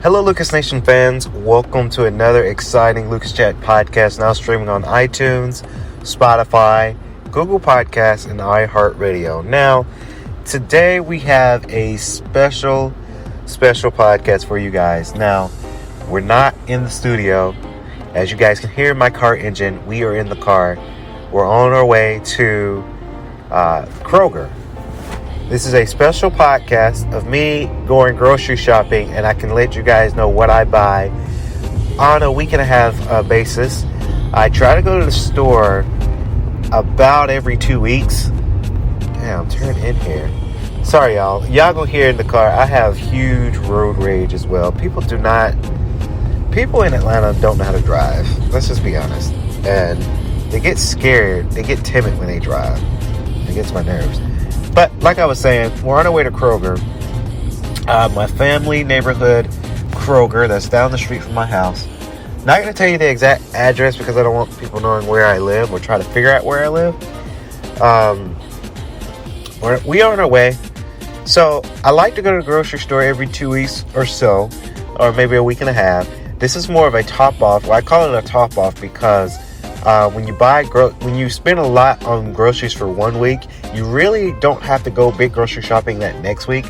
Hello, Lucas Nation fans. Welcome to another exciting Lucas Chat podcast, now streaming on iTunes, Spotify, Google Podcasts, and IHeart Radio. Now, today we have a special podcast for you guys. Now, we're not in the studio. As you guys can hear my car engine, we are in the car. We're on our way to Kroger. This is a special podcast of me going grocery shopping, and I can let you guys know what I buy on a week and a half basis. I try to go to the store about every 2 weeks. Damn, turn in here. Sorry, y'all. Y'all go here in the car. I have huge road rage as well. People in Atlanta don't know how to drive. Let's just be honest. And they get scared. They get timid when they drive. It gets my nerves. But like I was saying, we're on our way to Kroger. My family neighborhood Kroger that's down the street from my house. Not going to tell you the exact address because I don't want people knowing where I live or try to figure out where I live. We are on our way. So I like to go to the grocery store every 2 weeks or so, or maybe a week and a half. This is more of a top off. Well, I call it a top off because when you spend a lot on groceries for 1 week, you really don't have to go big grocery shopping that next week,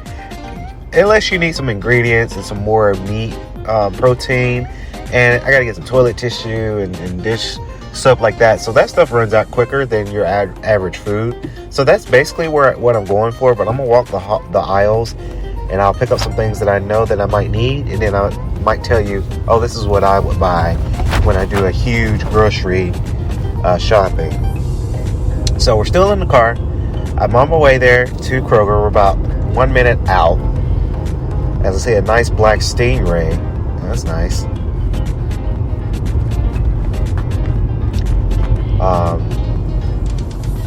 unless you need some ingredients and some more meat, protein, and I gotta get some toilet tissue and dish stuff like that. So that stuff runs out quicker than your average food. So that's basically what I'm going for. But I'm gonna walk the aisles, and I'll pick up some things that I know that I might need, and then I might tell you, oh, this is what I would buy when I do a huge grocery shopping. So we're still in the car. I'm on my way there to Kroger. We're about 1 minute out. As I say, a nice black Stingray. That's nice.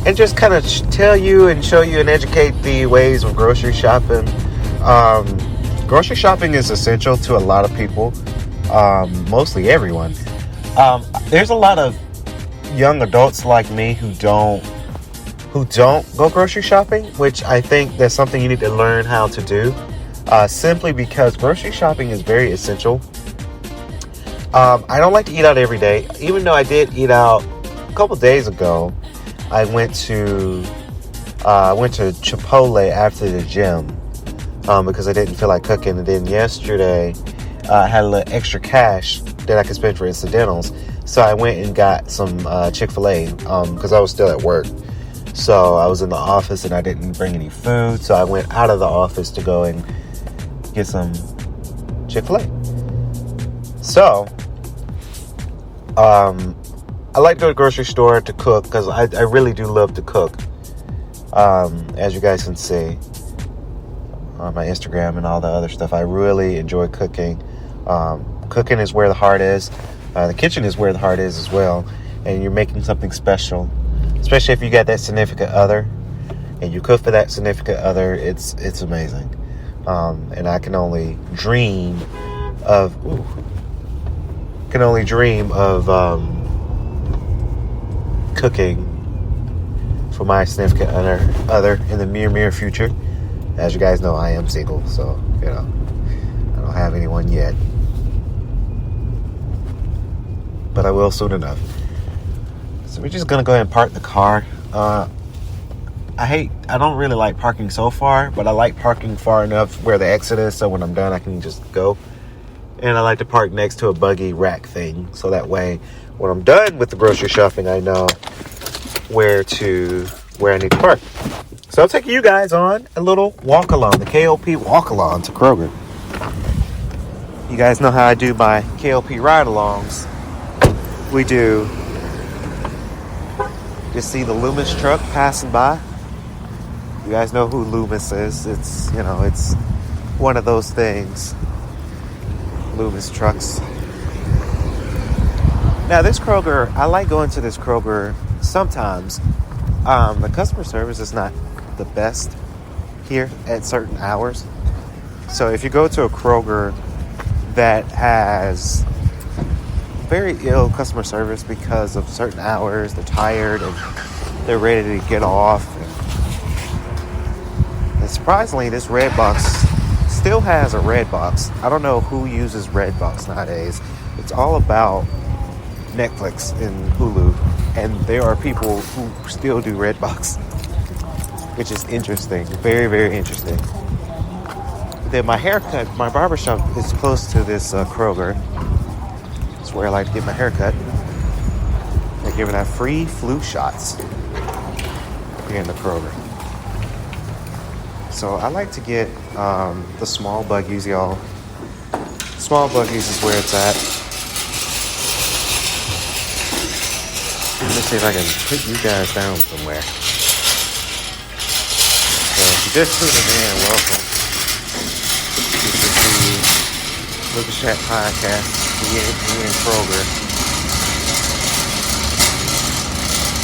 And just kind of tell you and show you and educate the ways of grocery shopping. Grocery shopping is essential to a lot of people, mostly everyone. There's a lot of young adults like me who don't go grocery shopping, which I think that's something you need to learn how to do, simply because grocery shopping is very essential. I don't like to eat out every day, even though I did eat out a couple days ago. I went to Chipotle after the gym because I didn't feel like cooking, and then yesterday I had a little extra cash that I could spend for incidentals. So I went and got some Chick-fil-A because I was still at work. So I was in the office and I didn't bring any food. So I went out of the office to go and get some Chick-fil-A. So I like to go to the grocery store to cook because I really do love to cook. As you guys can see on my Instagram and all the other stuff, I really enjoy cooking. Cooking is where the heart is. The kitchen is where the heart is as well. And you're making something special, especially if you got that significant other and you cook for that significant other. It's amazing. And I can only dream of cooking for my significant other in the near future. As you guys know, I am single, so I don't have anyone yet. But I will soon enough. So we're just gonna go ahead and park the car. I don't really like parking so far, but I like parking far enough where the exit is, so when I'm done I can just go. And I like to park next to a buggy rack thing, so that way when I'm done with the grocery shopping, I know where I need to park. So I'll take you guys on a little walk along, the K.L.P. walk along to Kroger. You guys know how I do my K.L.P. ride alongs. We do just see the Loomis truck passing by. You guys know who Loomis is. It's one of those things. Loomis trucks. Now this Kroger, I like going to this Kroger sometimes. The customer service is not the best here at certain hours. So if you go to a Kroger that has very ill customer service because of certain hours, they're tired and they're ready to get off. And surprisingly, this red box still still has a red box. I don't know who uses red box nowadays. It's all about Netflix and Hulu, and there are people who still do red box, which is interesting. Very, very interesting. Then my haircut, my barbershop is close to this Kroger. It's where I like to get my haircut. They're giving out free flu shots here in the Kroger. So I like to get the small buggies, y'all. Small buggies is where it's at. Let me see if I can put you guys down somewhere. So if you're just tuning in, welcome. This is the Lucas Chat Podcast. We in Kroger.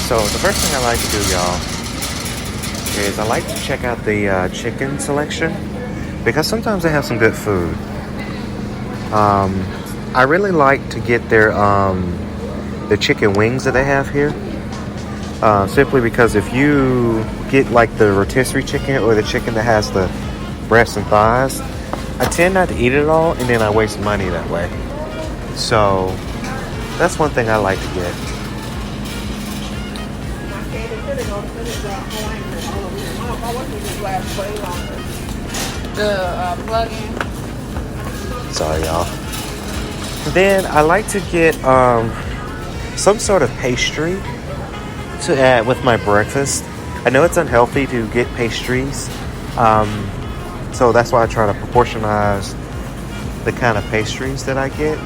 So the first thing I like to do, y'all, is I like to check out the chicken selection, because sometimes they have some good food. I really like to get their the chicken wings that they have here, simply because if you get like the rotisserie chicken or the chicken that has the breasts and thighs, I tend not to eat it all, and then I waste money that way. So that's one thing I like to get. The plug-in. Sorry, y'all. Then I like to get some sort of pastry to add with my breakfast. I know it's unhealthy to get pastries, so that's why I try to proportionize the kind of pastries that I get.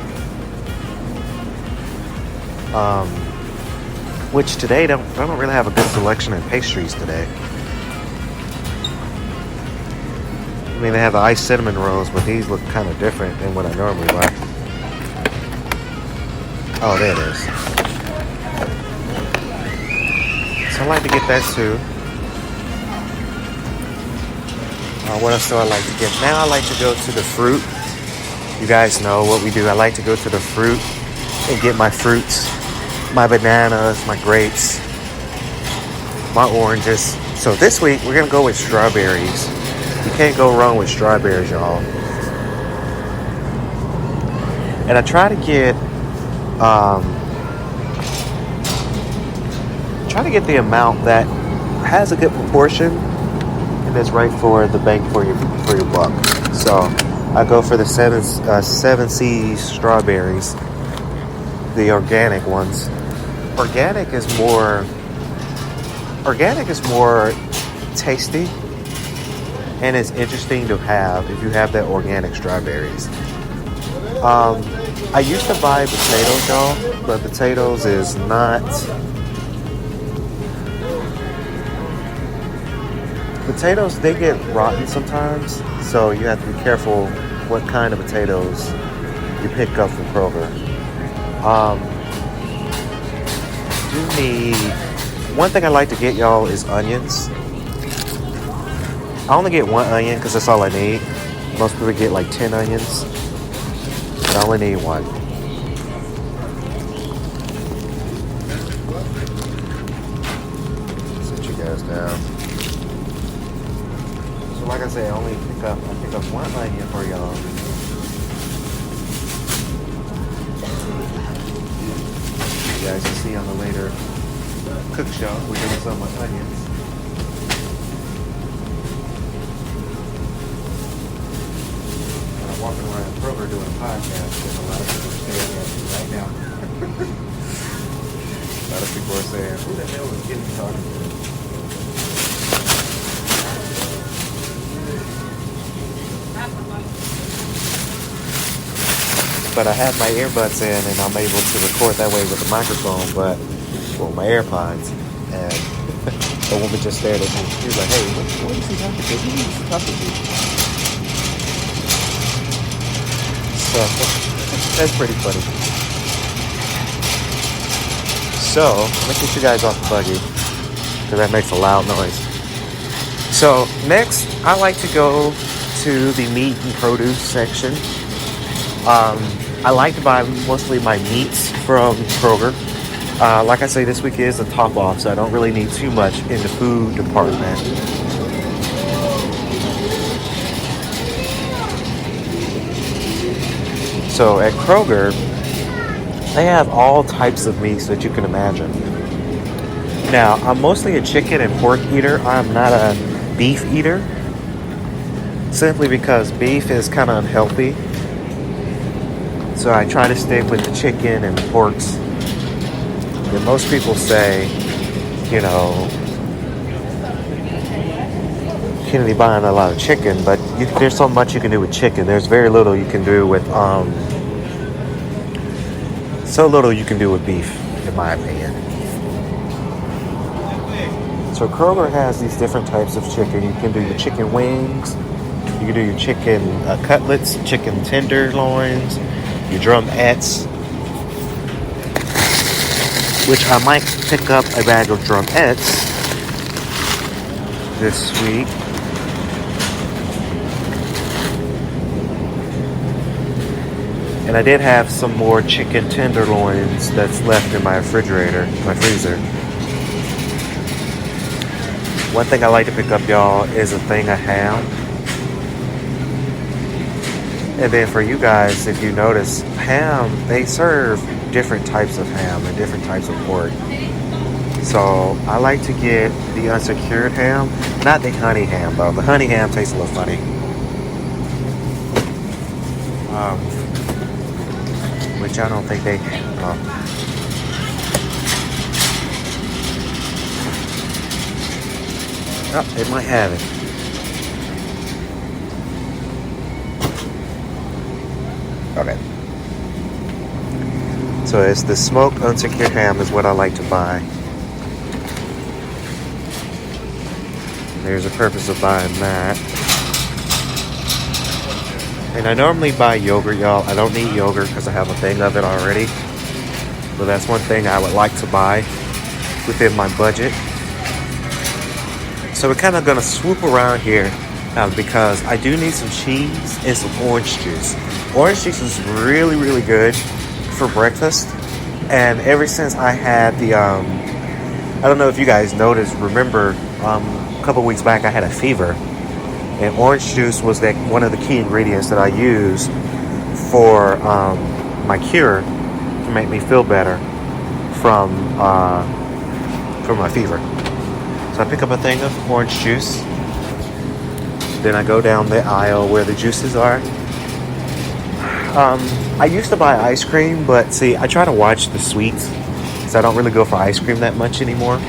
Which today I don't really have a good selection of pastries today. I mean, they have the iced cinnamon rolls, but these look kind of different than what I normally buy. Oh, there it is. So I like to get that too. What else do I like to get? Now I like to go to the fruit. You guys know what we do. I like to go to the fruit and get my fruits. My bananas, my grapes, my oranges. So this week we're going to go with strawberries. You can't go wrong with strawberries, y'all. And I try to get the amount that has a good proportion and that's right for the bang for your buck. So I go for the 7C strawberries, the organic ones. Organic is more tasty, and it's interesting to have if you have that organic strawberries. I used to buy potatoes, y'all, but potatoes is not. Potatoes, they get rotten sometimes, so you have to be careful what kind of potatoes you pick up from Kroger. One thing I like to get, y'all, is onions. I only get one onion because that's all I need. Most people get like 10 onions, but I only need one. Sit you guys down. So like I say, I pick up one onion for y'all. You guys can see on the later cook show, we're doing some with onions. I'm walking around Kroger doing a podcast, and a lot of people are staring at me right now. A lot of people are saying, who the hell is getting talking to? But I have my earbuds in, and I'm able to record that way with the microphone, but my AirPods. And the woman just stared at me. She was like, hey, what is he talking to? Who is he talking to? So, that's pretty funny. So, let me get you guys off the buggy, because that makes a loud noise. So, next, I like to go to the meat and produce section. I like to buy mostly my meats from Kroger. Like I say, this week is a top off, so I don't really need too much in the food department. So at Kroger, they have all types of meats that you can imagine. Now, I'm mostly a chicken and pork eater. I'm not a beef eater. Simply because beef is kind of unhealthy. So I try to stick with the chicken and the porks. And most people say, you know, you can't be buying a lot of chicken, but there's so much you can do with chicken. There's very little you can do with, so little you can do with beef, in my opinion. So Kroger has these different types of chicken. You can do your chicken wings. You can do your chicken cutlets, chicken tenderloins, your drumettes, which I might pick up a bag of drumettes this week. And I did have some more chicken tenderloins that's left in my refrigerator, my freezer. One thing I like to pick up, y'all, is a thing of ham. And then for you guys, if you notice, ham, they serve different types of ham and different types of pork. So I like to get the unsecured ham, not the honey ham though. The honey ham tastes a little funny. Which I don't think they oh, it might have it. Okay. So it's the smoked unsecured ham is what I like to buy. There's a purpose of buying that. And I normally buy yogurt, y'all. I don't need yogurt because I have a thing of it already. But that's one thing I would like to buy within my budget. So we're kind of going to swoop around here because I do need some cheese and some orange juice. Orange juice is really, really good for breakfast. And ever since I had the, I don't know if you guys remember, a couple weeks back I had a fever. And orange juice was one of the key ingredients that I use for my cure to make me feel better from my fever. So I pick up a thing of orange juice. Then I go down the aisle where the juices are. I used to buy ice cream, but see, I try to watch the sweets, so I don't really go for ice cream that much anymore.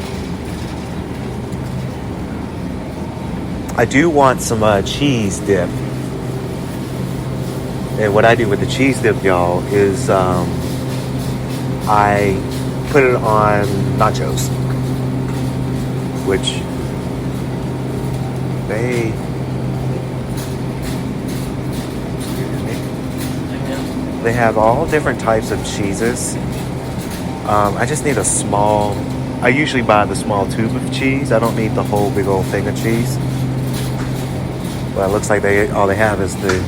I do want some cheese dip. And what I do with the cheese dip, y'all, is I put it on nachos, which they have all different types of cheeses. I just need I usually buy the small tube of cheese. I don't need the whole big old thing of cheese. Well, it looks like all they have is the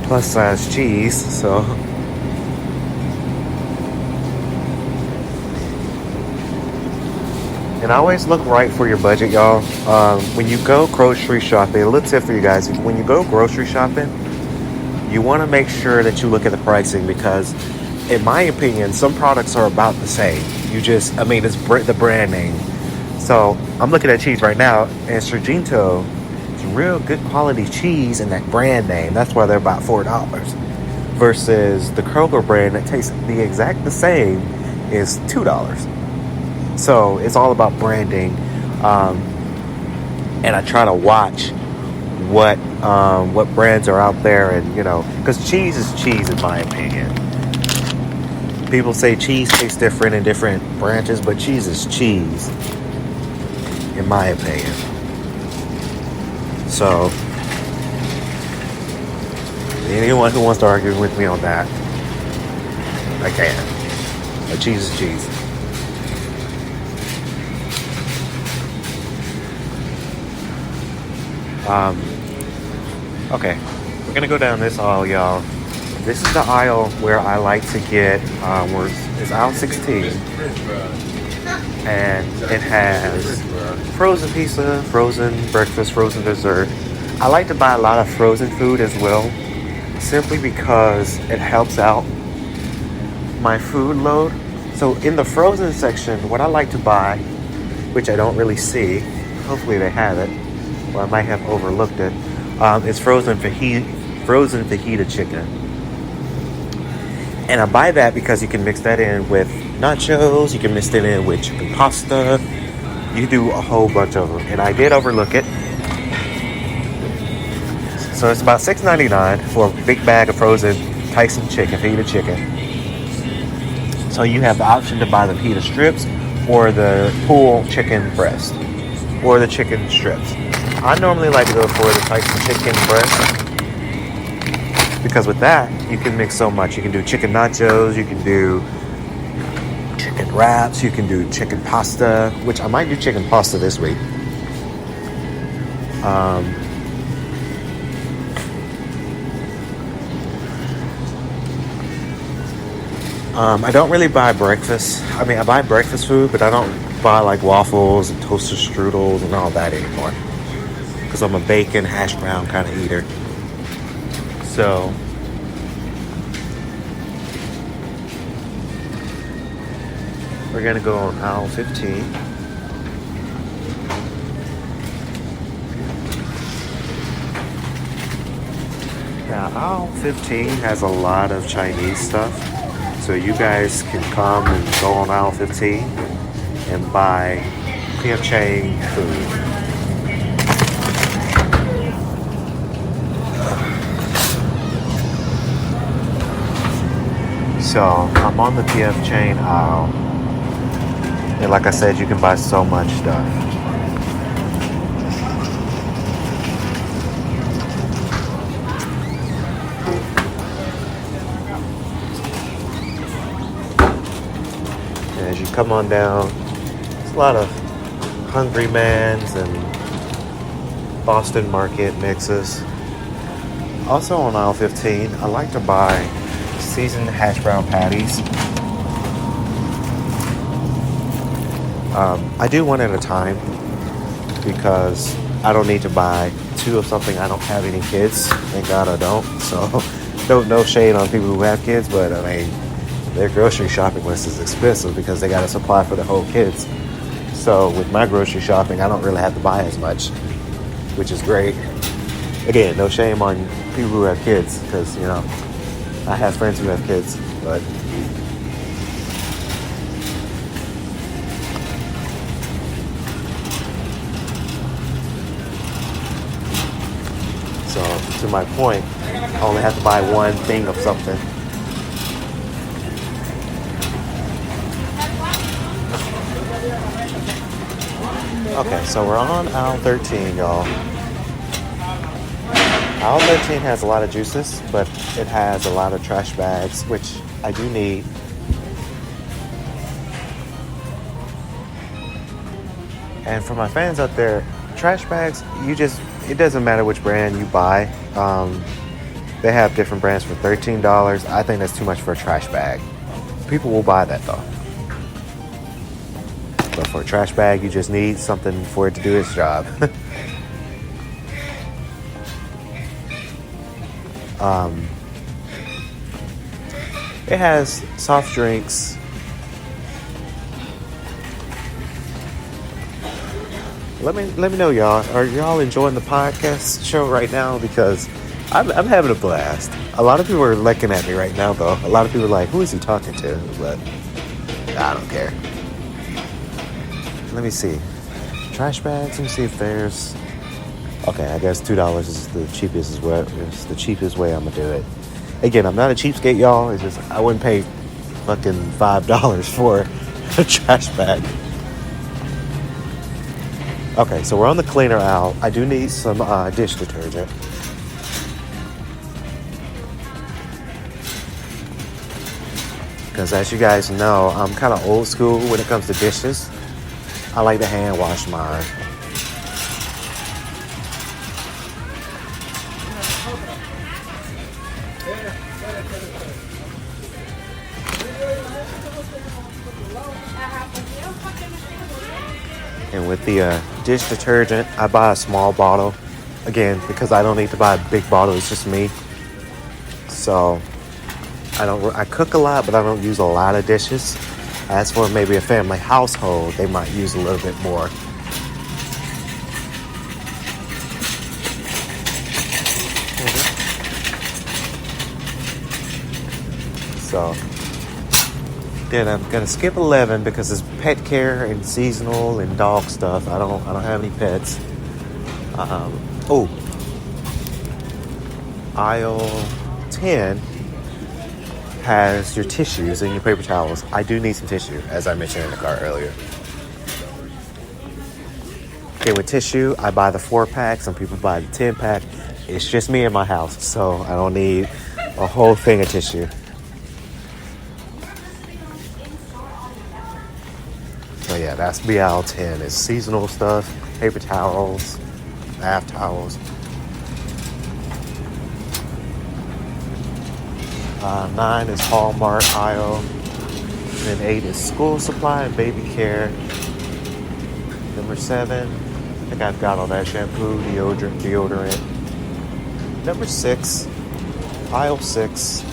plus size cheese, so. And always look right for your budget, y'all. When you go grocery shopping, a little tip for you guys, when you go grocery shopping, you want to make sure that you look at the pricing because, in my opinion, some products are about the same. It's the brand name. So, I'm looking at cheese right now, and Sargento, it's real good quality cheese in that brand name. That's why they're about $4. Versus the Kroger brand that tastes the same is $2. So it's all about branding. And I try to watch what brands are out there, and because cheese is cheese in my opinion. People say cheese tastes different in different branches, but cheese is cheese in my opinion. So, anyone who wants to argue with me on that, I can. But cheese is cheese. Okay, we're gonna go down this aisle, y'all. This is the aisle where I like to get, it's aisle 16. And it has frozen pizza, frozen breakfast, frozen dessert. I like to buy a lot of frozen food as well. simply because it helps out my food load. So in the frozen section, what I like to buy, which I don't really see, hopefully they have it, or I might have overlooked it, is frozen fajita chicken. And I buy that because you can mix that in with nachos, you can mix it in with chicken pasta, you do a whole bunch of them. And I did overlook it. So it's about $6.99 for a big bag of frozen Tyson chicken, fajita chicken. So you have the option to buy the pita strips or the pulled chicken breast or the chicken strips. I normally like to go for the Tyson chicken breast because with that you can mix so much. You can do chicken nachos, you can do chicken wraps, you can do chicken pasta, which I might do chicken pasta this week. I don't really buy breakfast. I mean, I buy breakfast food, but I don't buy like waffles and toaster strudels and all that anymore. Because I'm a bacon, hash brown kind of eater. So, we're going to go on aisle 15. Now, aisle 15 has a lot of Chinese stuff. So you guys can come and go on aisle 15 and buy P.F. Chang food. So I'm on the P.F. Chang aisle. And like I said, you can buy so much stuff. As you come on down, there's a lot of Hungry Man's and Boston Market mixes. Also on aisle 15, I like to buy seasoned hash brown patties. I do one at a time because I don't need to buy two of something. I don't have any kids. Thank God I don't. So no shade on people who have kids, but I mean, their grocery shopping list is expensive because they got to supply for the whole kids. So with my grocery shopping, I don't really have to buy as much, which is great. Again, no shame on people who have kids because, you know, I have friends who have kids, but so to my point, I only have to buy one thing of something. Okay, so we're on aisle 13, y'all. Aisle 13 has a lot of juices, but it has a lot of trash bags, which I do need. And for my fans out there, trash bags, it doesn't matter which brand you buy. They have different brands for $13. I think that's too much for a trash bag. People will buy that though. But for a trash bag, you just need something for it to do its job. It has soft drinks. Let me know, y'all. Are y'all enjoying the podcast show right now? Because I'm having a blast. A lot of people are looking at me right now, though. A lot of people are like, "Who is he talking to?" But I don't care. Let me see. Trash bags. Let me see if there's. Okay, I guess $2 is the cheapest way I'm gonna do it. Again, I'm not a cheapskate, y'all. It's just I wouldn't pay fucking $5 for a trash bag. Okay, so we're on the cleaner aisle. I do need some dish detergent. Because as you guys know, I'm kind of old school when it comes to dishes. I like to hand wash mine. And with the dish detergent, I buy a small bottle. Again, because I don't need to buy a big bottle, it's just me. So I cook a lot, but I don't use a lot of dishes. As for maybe a family household, they might use a little bit more. So then I'm gonna skip 11 because it's pet care and seasonal and dog stuff. I don't have any pets. Aisle 10 has your tissues and your paper towels. I do need some tissue, as I mentioned in the car earlier. Okay, with tissue, I buy the 4-pack. Some people buy the 10-pack. It's just me in my house, so I don't need a whole thing of tissue. So yeah, that's aisle 10. It's seasonal stuff, paper towels, bath towels. 9 is Hallmark aisle. Then 8 is school supply and baby care. Number 7, I think I've got all that: shampoo, deodorant. Number 6, aisle 6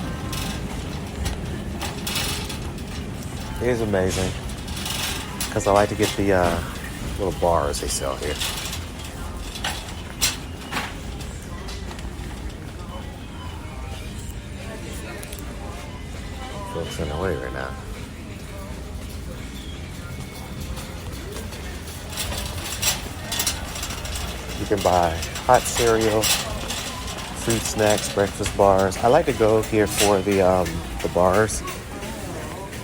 is amazing because I like to get the little bars they sell here. Folks in the way right now. You can buy hot cereal, fruit snacks, breakfast bars. I like to go here for the bars.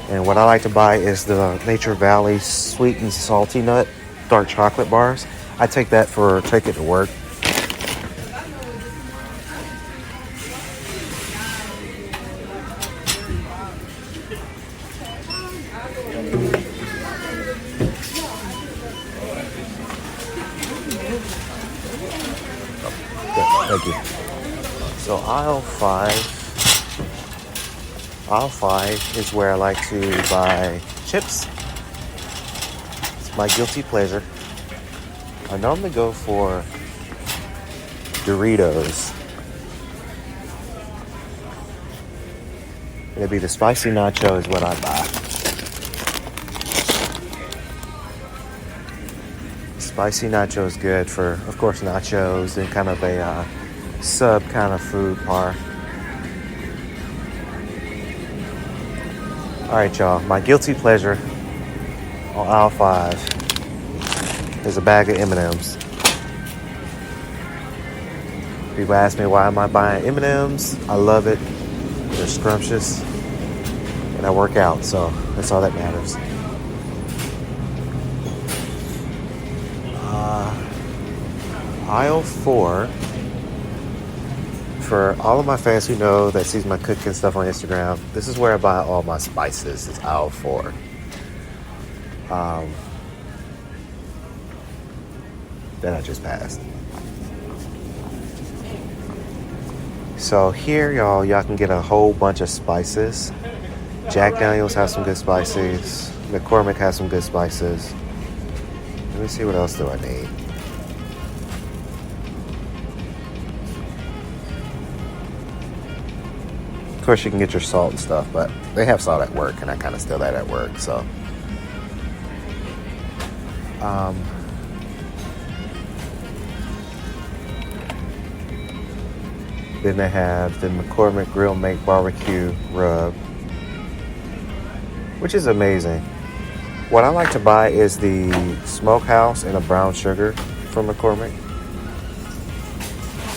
And what I like to buy is the Nature Valley sweet and salty nut dark chocolate bars. I take it to work. Thank you. So aisle 5 is where I like to buy chips. It's my guilty pleasure. I normally go for Doritos. It'd be the spicy nacho is what I buy. Spicy nacho is good for, of course, nachos and kind of a sub kind of food bar. All right, y'all. My guilty pleasure on aisle 5 is a bag of M&Ms. People ask me why am I buying M&Ms. I love it. They're scrumptious, and I work out, so that's all that matters. Aisle 4, for all of my fans who know that sees my cooking stuff on Instagram, this is where I buy all my spices. It's aisle 4. Then I just passed. So here, y'all can get a whole bunch of spices. Jack Daniels has some good spices. McCormick has some good spices. Let me see, what else do I need? Of course, you can get your salt and stuff, but they have salt at work, and I kind of steal that at work, so. Then they have the McCormick Grill Make Barbecue Rub, which is amazing. What I like to buy is the Smokehouse and a brown sugar from McCormick.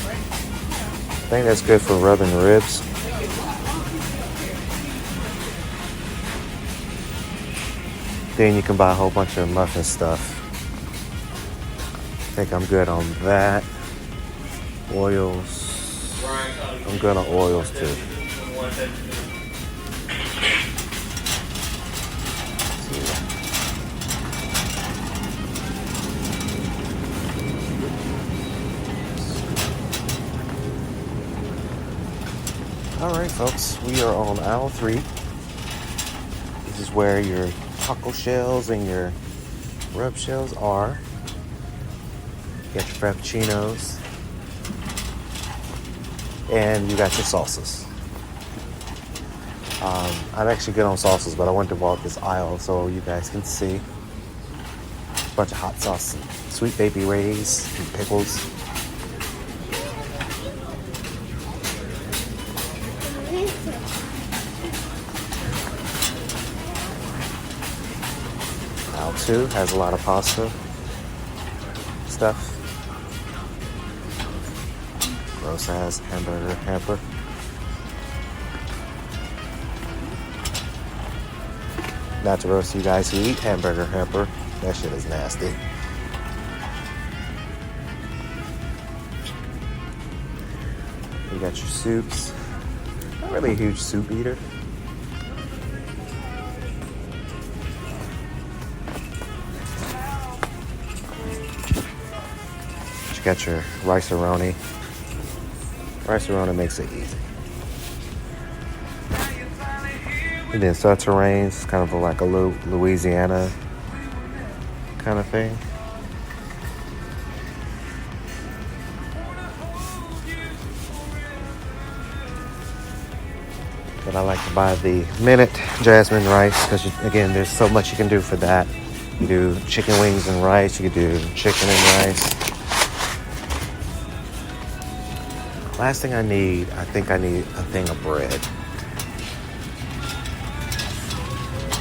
I think that's good for rubbing ribs. Then you can buy a whole bunch of muffin stuff. I think I'm good on that. Oils. I'm good on oils too. Alright folks, we are on aisle 3. This is where your taco shells and your rub shells are. You got your frappuccinos. And you got your salsas. I'm actually good on sauces, but I wanted to walk this aisle so you guys can see. A bunch of hot sauce, sweet baby rays, and pickles. Aisle 2 has a lot of pasta stuff. Rose has hamburger hamper. Not to roast you guys who eat hamburger hamper. That shit is nasty. You got your soups. Not really a huge soup eater. You got your rice-a-roni. Rice-a-roni makes it easy. And then sauterrains, kind of like a Louisiana kind of thing. But I like to buy the minute jasmine rice because, again, there's so much you can do for that. You do chicken wings and rice. You can do chicken and rice. Last thing I think I need a thing of bread.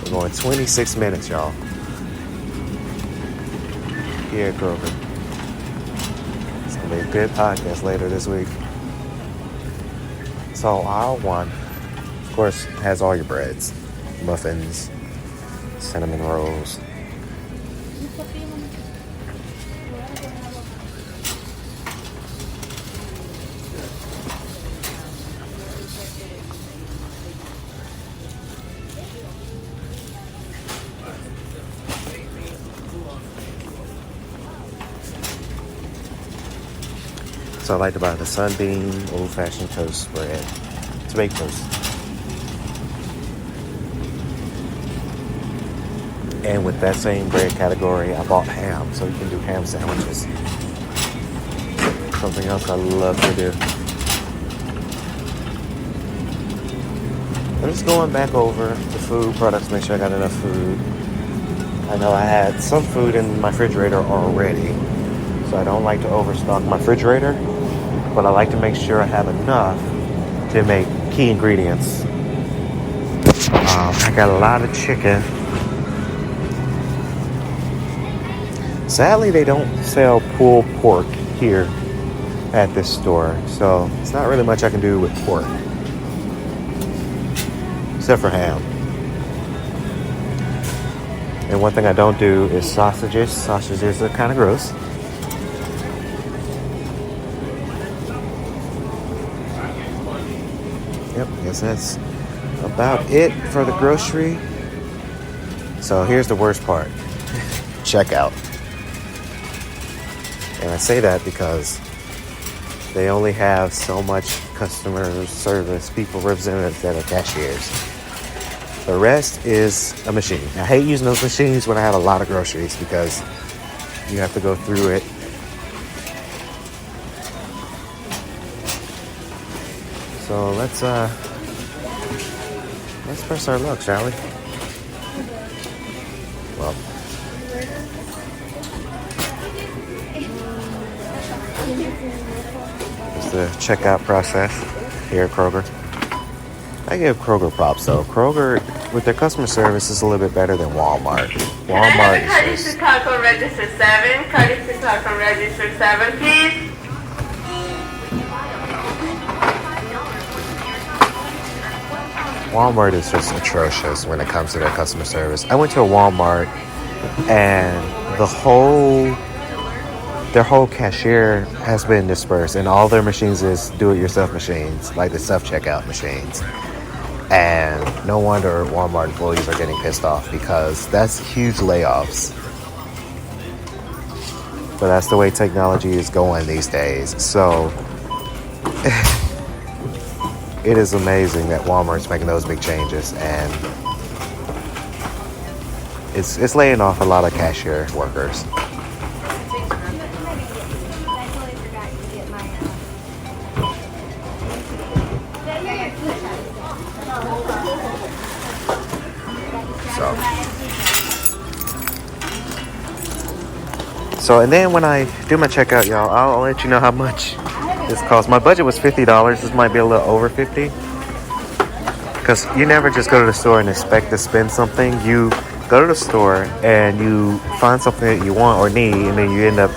We're going 26 minutes, y'all. Here at Kroger. It's going to be a good podcast later this week. So aisle 1, of course, has all your breads. Muffins, cinnamon rolls. So I like to buy the Sunbeam old-fashioned toast spread. It's baked toast. And with that same bread category, I bought ham, so you can do ham sandwiches. Something else I love to do. I'm just going back over the food products, make sure I got enough food. I know I had some food in my refrigerator already, so I don't like to overstock my refrigerator, but I like to make sure I have enough to make key ingredients. I got a lot of chicken. Sadly, they don't sell pulled pork here at this store, so it's not really much I can do with pork, except for ham. And one thing I don't do is sausages. Sausages are kind of gross. Yep, I guess that's about it for the grocery. So here's the worst part. Checkout. And I say that because they only have so much customer service, people, representatives that are cashiers. The rest is a machine. I hate using those machines when I have a lot of groceries because you have to go through it. So let's press our luck, shall we? Well, it's the checkout process here at Kroger. I give Kroger props though. Kroger, with their customer service, is a little bit better than Walmart. Walmart is just... Card from register 7. Card from register 7, please. Walmart is just atrocious when it comes to their customer service. I went to a Walmart and their whole cashier has been dispersed, and all their machines is do-it-yourself machines, like the self-checkout machines. And no wonder Walmart employees are getting pissed off because that's huge layoffs. But that's the way technology is going these days. So it is amazing that Walmart's making those big changes, and it's laying off a lot of cashier workers. So, and then when I do my checkout, y'all, I'll let you know how much this costs. My budget was $50. This might be a little over 50. Because you never just go to the store and expect to spend something. You go to the store and you find something that you want or need, and then you end up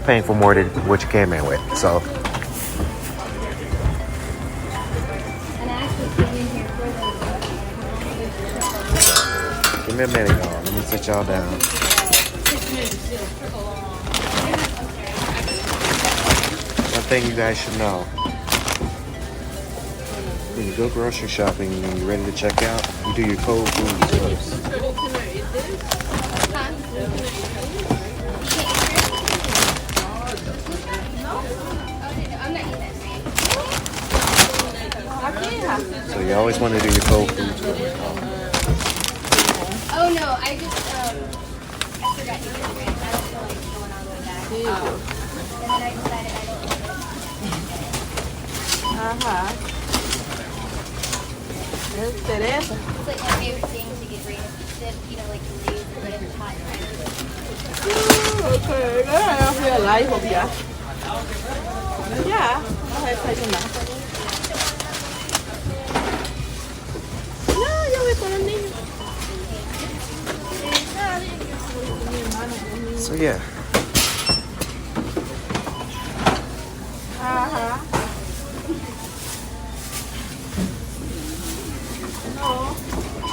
paying for more than what you came in with. So, give me a minute, y'all. Let me sit y'all down. One thing you guys should know. When you go grocery shopping and you're ready to check out, you do your cold foods first. So you always want to do your cold foods first. Oh no, I forgot you did it. I don't feel like going all the way back. And then I decided I don't want it. It's like my favorite thing to get rid of, like Lay's or whatever hot Okay, I feel like yeah. Yeah, I take them out. No, you were gonna need. So yeah.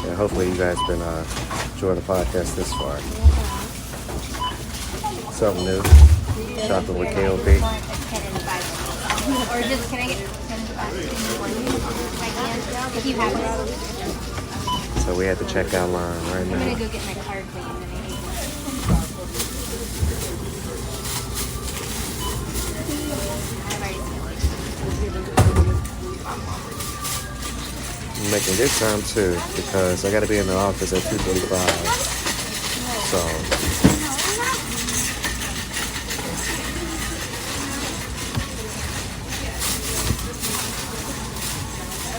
Yeah, hopefully you guys been enjoying the podcast this far. Something new. Shopping with K.L.P. Or just, can I get 10 if you have it? So we had the checkout line right I'm now. gonna go get my card cleaned and I hate I'm making good time too because I got to be in the office at 2:45. So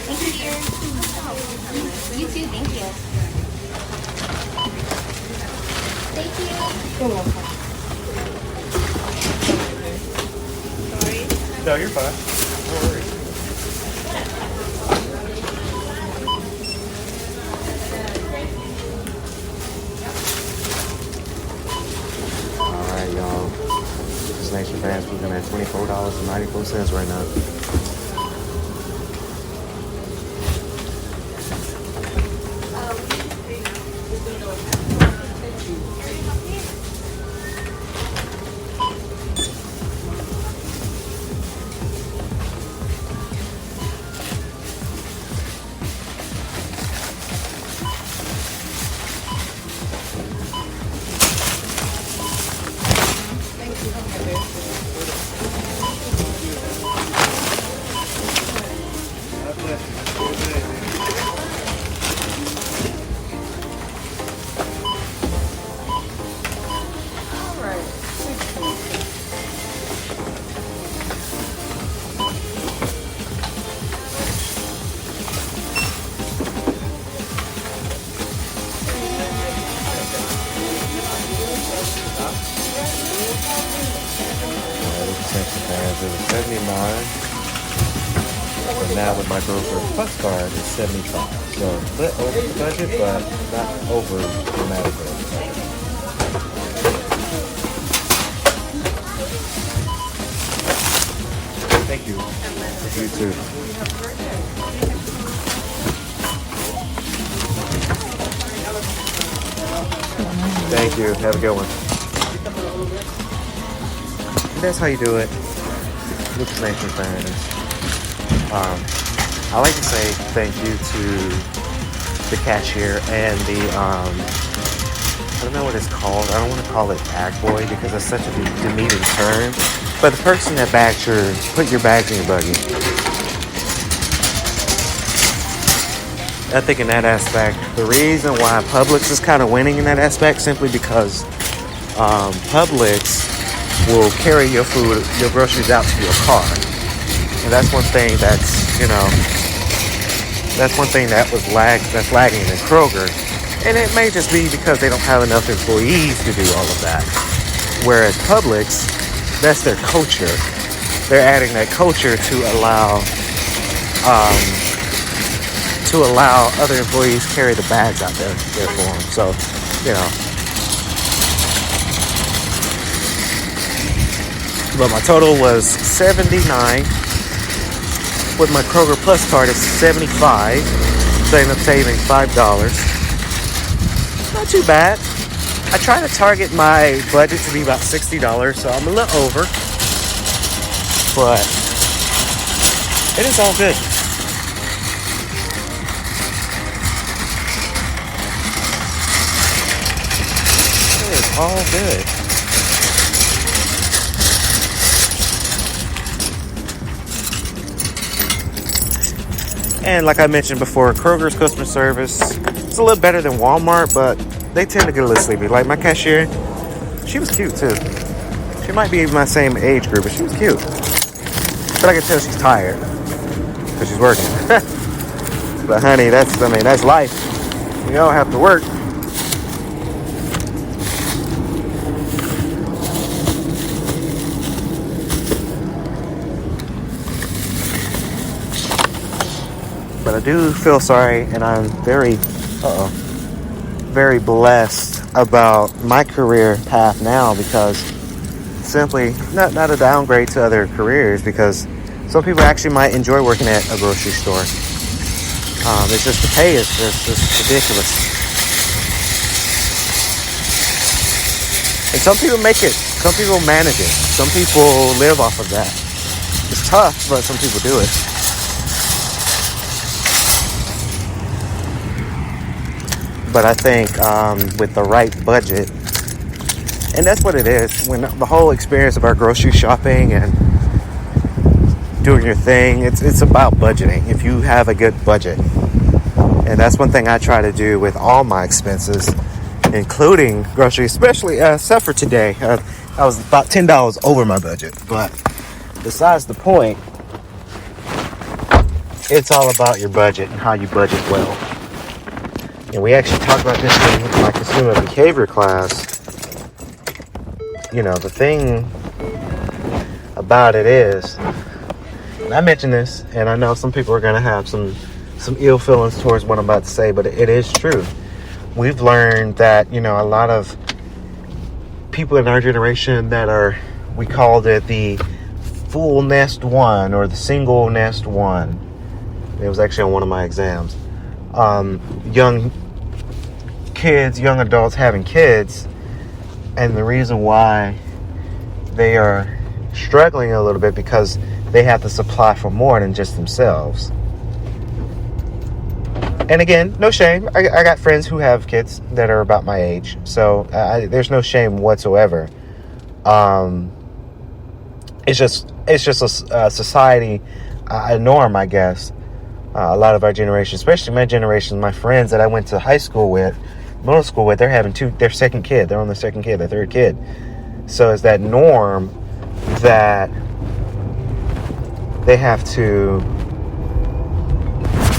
thank you, dear. You too, thank you. Thank you. You're welcome. Sorry. no, you're fine. No worries. Alright, y'all. This is Nation Fans. We're looking at $24.94 right now. It was 79, and now with my Kroger Plus card it's 75. So a bit over the budget, but not over dramatically. Thank you. You too. Thank you. Have a good one. That's how you do it. Lucas Nation fans. I like to say thank you to the cashier and the I don't know what it's called. I don't want to call it bag boy because it's such a demeaning term. But the person that put your bags in your buggy. I think in that aspect, the reason why Publix is kind of winning in that aspect simply because Publix will carry your food, your groceries out to your car. And that's one thing that's lagging in Kroger And it may just be because they don't have enough employees to do all of that. Whereas Publix, that's their culture. They're adding that culture to allow other employees carry the bags out there for them. So, you know. But my total was $79. With my Kroger Plus card, it's $75. So I end up saving $5. Not too bad. I try to target my budget to be about $60, so I'm a little over. But it is all good. It is all good. And like I mentioned before, Kroger's customer service is a little better than Walmart, but they tend to get a little sleepy. Like my cashier, she was cute too. She might be my same age group, but she was cute. But I can tell she's tired because she's working. But honey, that's life. We all have to work. But I do feel sorry, and I'm very blessed about my career path now, because simply not a downgrade to other careers, because some people actually might enjoy working at a grocery store. It's just the pay is just ridiculous. And some people make it. Some people manage it. Some people live off of that. It's tough, but some people do it. But I think with the right budget, and that's what it is, when the whole experience of our grocery shopping and doing your thing, it's about budgeting. If you have a good budget, and that's one thing I try to do with all my expenses, including groceries, especially except for today. I was about $10 over my budget, but besides the point, it's all about your budget and how you budget well. And we actually talked about this in my consumer behavior class. You know, the thing about it is, and I mentioned this, and I know some people are going to have some ill feelings towards what I'm about to say, but it is true. We've learned that, you know, a lot of people in our generation that are, we called it the full nest one or the single nest one. It was actually on one of my exams. Young kids, young adults having kids, and the reason why they are struggling a little bit because they have to supply for more than just themselves. And again, no shame. I got friends who have kids that are about my age, so there's no shame whatsoever. It's just a society, a norm, I guess. A lot of our generation, especially my generation, my friends that I went to high school with, middle school with, they're having their second kid. They're on their second kid, their third kid. So it's that norm that they have to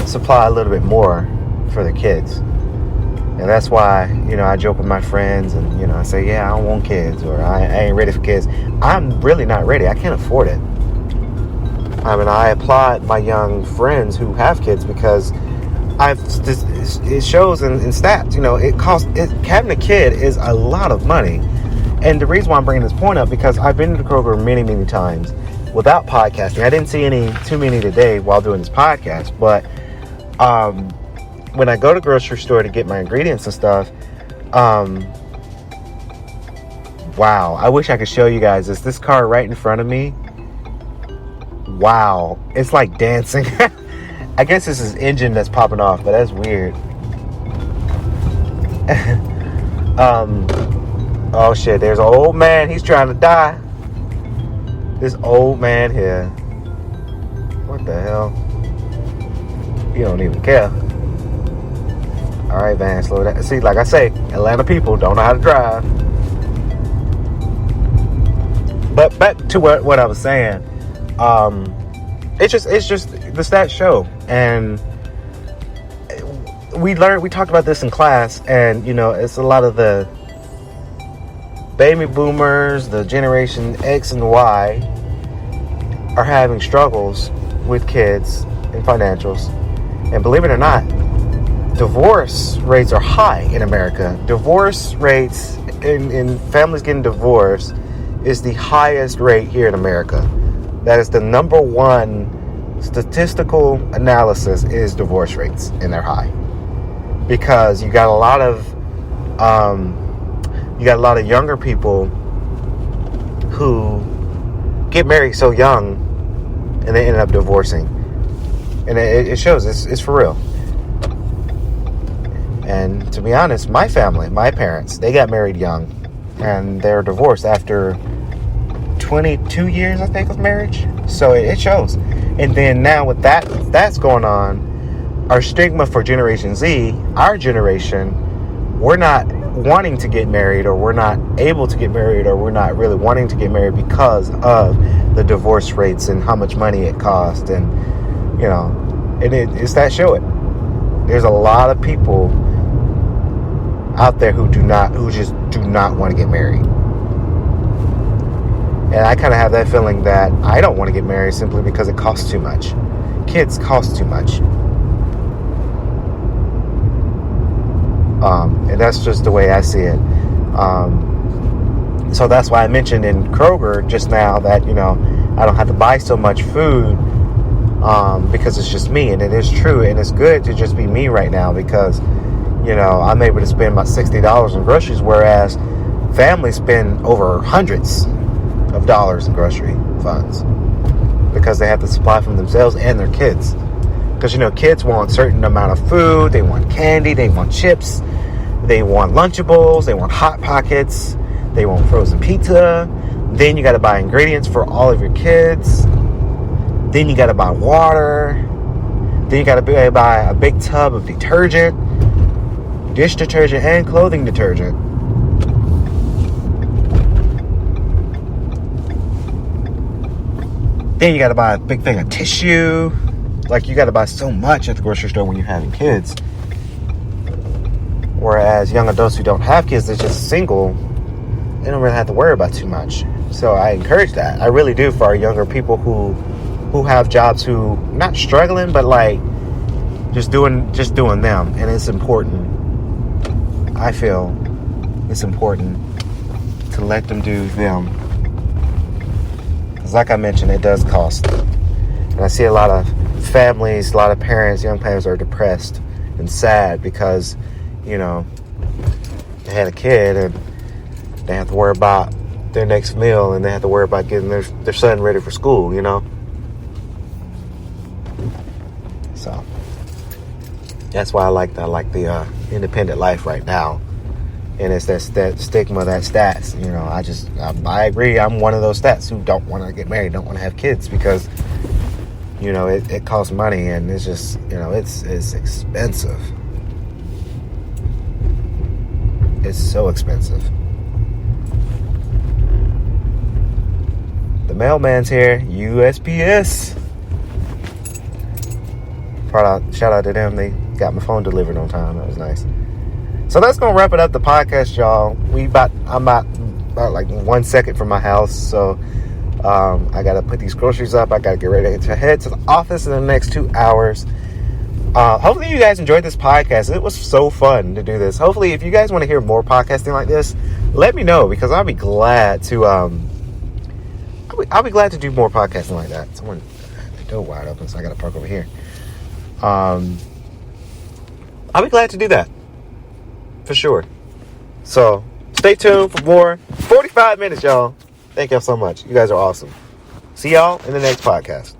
supply a little bit more for their kids. And that's why, you know, I joke with my friends and, you know, I say, yeah, I don't want kids, or I ain't ready for kids. I'm really not ready. I can't afford it. I mean, I applaud my young friends who have kids because it shows in stats, you know, having a kid is a lot of money. And the reason why I'm bringing this point up, because I've been to Kroger many, many times without podcasting. I didn't see too many today while doing this podcast, but when I go to the grocery store to get my ingredients and stuff, wow, I wish I could show you guys this car right in front of me. Wow, it's like dancing. I guess this is engine that's popping off, but that's weird. Oh shit, there's an old man, he's trying to die. This old man here. What the hell? He don't even care. Alright, Van, slow down. See, like I say, Atlanta people don't know how to drive. But back to what I was saying. It's just the stats show, and we talked about this in class, and it's a lot of the baby boomers, the generation X and Y are having struggles with kids and financials. And believe it or not, divorce rates are high in America. Divorce rates in families getting divorced is the highest rate here in America. That is the number one statistical analysis is divorce rates, and they're high because you got a lot of younger people who get married so young and they end up divorcing, and it shows. It's for real. And to be honest, my family, my parents, they got married young, and they're divorced after 22 years, I think, of marriage. So it shows. And then now with that's going on, our stigma for Generation Z, our generation, we're not wanting to get married, or we're not able to get married, or we're not really wanting to get married because of the divorce rates and how much money it costs. And, it's that show it. There's a lot of people out there who just do not want to get married. And I kind of have that feeling that I don't want to get married simply because it costs too much. Kids cost too much. And that's just the way I see it. So that's why I mentioned in Kroger just now that, I don't have to buy so much food because it's just me. And it is true. And it's good to just be me right now because, I'm able to spend about $60 in groceries, whereas families spend over hundreds of dollars in grocery funds because they have to supply from themselves and their kids. Because, kids want a certain amount of food. They want candy. They want chips. They want Lunchables. They want Hot Pockets. They want frozen pizza. Then you got to buy ingredients for all of your kids. Then you got to buy water. Then you got to buy a big tub of detergent, dish detergent, and clothing detergent. Then you got to buy a big thing of tissue. Like, you got to buy so much at the grocery store when you're having kids. Whereas young adults who don't have kids, they're just single, they don't really have to worry about too much. So I encourage that. I really do, for our younger people who have jobs, who not struggling, but like just doing them. And it's important. I feel it's important to let them do them. Because like I mentioned, it does cost. And I see a lot of families, a lot of parents, young parents are depressed and sad because, they had a kid and they have to worry about their next meal, and they have to worry about getting their son ready for school, So that's why I like the independent life right now. And it's that stigma, that stats, I agree. I'm one of those stats who don't want to get married, don't want to have kids because, it costs money, and it's just, it's expensive. It's so expensive. The mailman's here, USPS. Shout out to them. They got my phone delivered on time. That was nice. So that's gonna wrap it up, the podcast, y'all. I'm about like 1 second from my house, so I gotta put these groceries up. I gotta get ready to head to the office in the next 2 hours. Hopefully you guys enjoyed this podcast. It was so fun to do this. Hopefully, if you guys want to hear more podcasting like this, let me know, because I'll be glad to. I'll be glad to do more podcasting like that. Someone, the door wide open, so I gotta park over here. I'll be glad to do that. For sure. So stay tuned for more. 45 minutes, y'all. Thank y'all so much. You guys are awesome. See y'all in the next podcast.